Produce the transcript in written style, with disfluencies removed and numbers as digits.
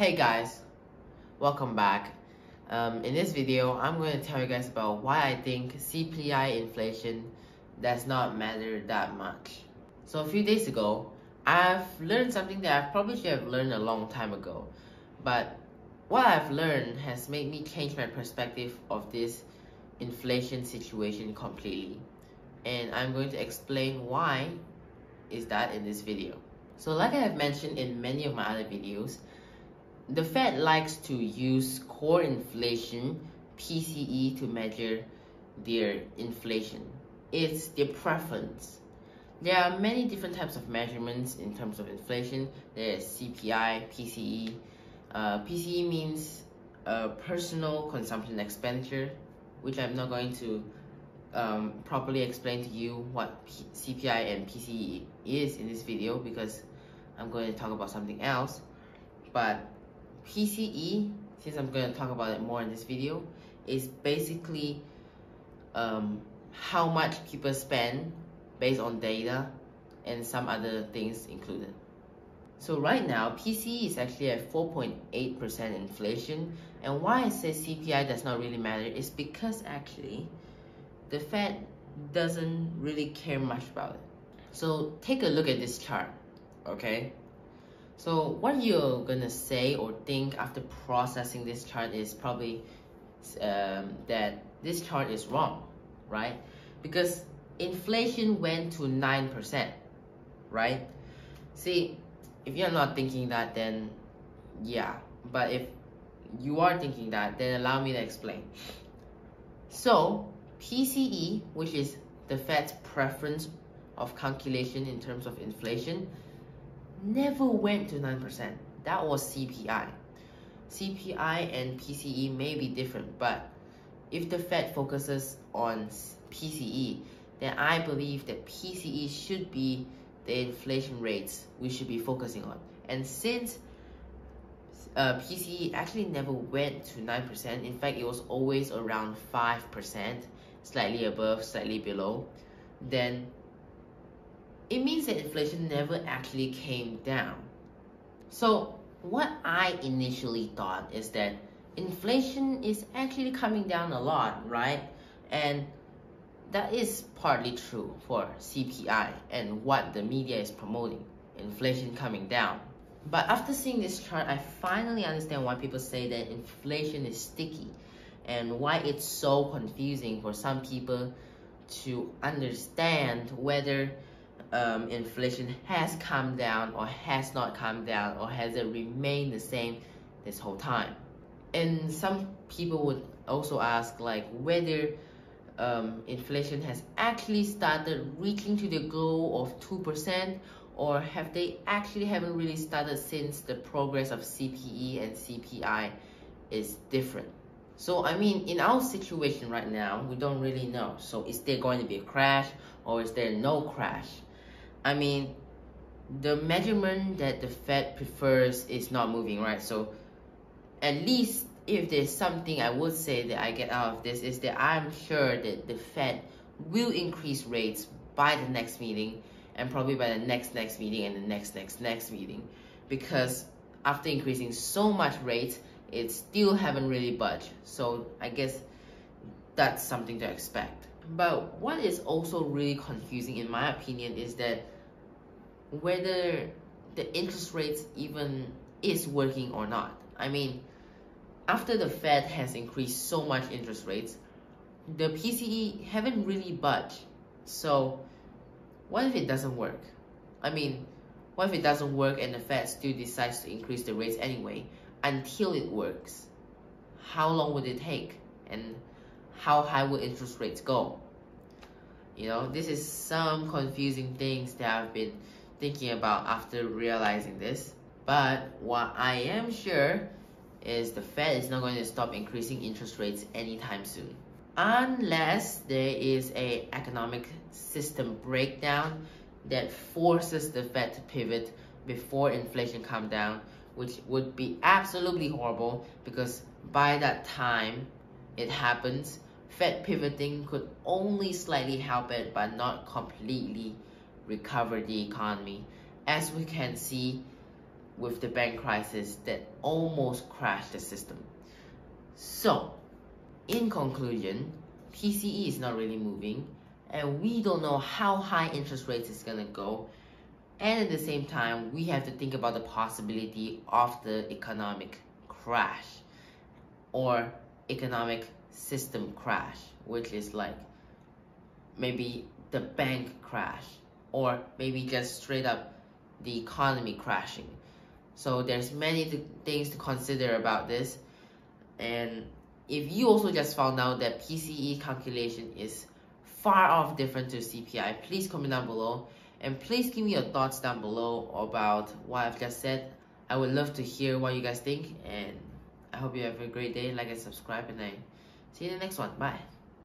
Hey guys, welcome back. In this video, I'm going to tell you guys about why I think CPI inflation does not matter that much. So a few days ago, I've learned something that I probably should have learned a long time ago. But what I've learned has made me change my perspective of this inflation situation completely. And I'm going to explain why is that in this video. So like I have mentioned in many of my other videos, the Fed likes to use core inflation, PCE, to measure their inflation. It's their preference. There are many different types of measurements in terms of inflation. There's CPI, PCE. PCE means personal consumption expenditure, which I'm not going to properly explain to you what CPI and PCE is in this video because I'm going to talk about something else. But PCE, since I'm going to talk about it more in this video, is basically how much people spend based on data and some other things included. So right now, PCE is actually at 4.8% inflation, and why I say CPI does not really matter is because actually the Fed doesn't really care much about it. So take a look at this chart, okay? So what you're gonna say or think after processing this chart is probably that this chart is wrong, right? Because inflation went to 9%, right? See, if you're not thinking that, then yeah. But if you are thinking that, then allow me to explain. So PCE, which is the Fed's preference of calculation in terms of inflation, never went to 9%. That was CPI. CPI and PCE may be different, but if the Fed focuses on PCE, then I believe that PCE should be the inflation rates we should be focusing on. And since PCE actually never went to 9%, in fact it was always around 5%, slightly above, slightly below, then it means that inflation never actually came down. So what I initially thought is that inflation is actually coming down a lot, right? And that is partly true for CPI and what the media is promoting, inflation coming down. But after seeing this chart, I finally understand why people say that inflation is sticky and why it's so confusing for some people to understand whether inflation has come down or has not come down, or has it remained the same this whole time. And some people would also ask like whether inflation has actually started reaching to the goal of 2%, or have they actually haven't really started since the progress of CPE and CPI is different. So I mean, in our situation right now, we don't really know. So is there going to be a crash or is there no crash? I mean, the measurement that the Fed prefers is not moving, right? So at least if there's something I would say that I get out of this is that I'm sure that the Fed will increase rates by the next meeting, and probably by the next meeting and the next meeting, because after increasing so much rates, it still haven't really budged. So I guess that's something to expect. But what is also really confusing in my opinion is that whether the interest rates even is working or not. I mean, after the Fed has increased so much interest rates, the PCE haven't really budged. So what if it doesn't work? I mean, what if it doesn't work and the Fed still decides to increase the rates anyway until it works? How long would it take? And how high will interest rates go? You know, this is some confusing things that I've been thinking about after realizing this. But what I am sure is the Fed is not going to stop increasing interest rates anytime soon, unless there is an economic system breakdown that forces the Fed to pivot before inflation comes down, which would be absolutely horrible, because by that time it happens, Fed pivoting could only slightly help it but not completely recover the economy. As we can see, with the bank crisis that almost crashed the system. So, in conclusion, PCE is not really moving, and we don't know how high interest rates is gonna go. And at the same time, we have to think about the possibility of the economic crash or economic system crash, which is like maybe the bank crash or maybe just straight up the economy crashing. So there's many things to consider about this. And if you also just found out that PCE calculation is far off different to CPI, please comment down below. And please give me your thoughts down below about what I've just said. I would love to hear what you guys think. And I hope you have a great day. Like and subscribe. And I see you in the next one. Bye.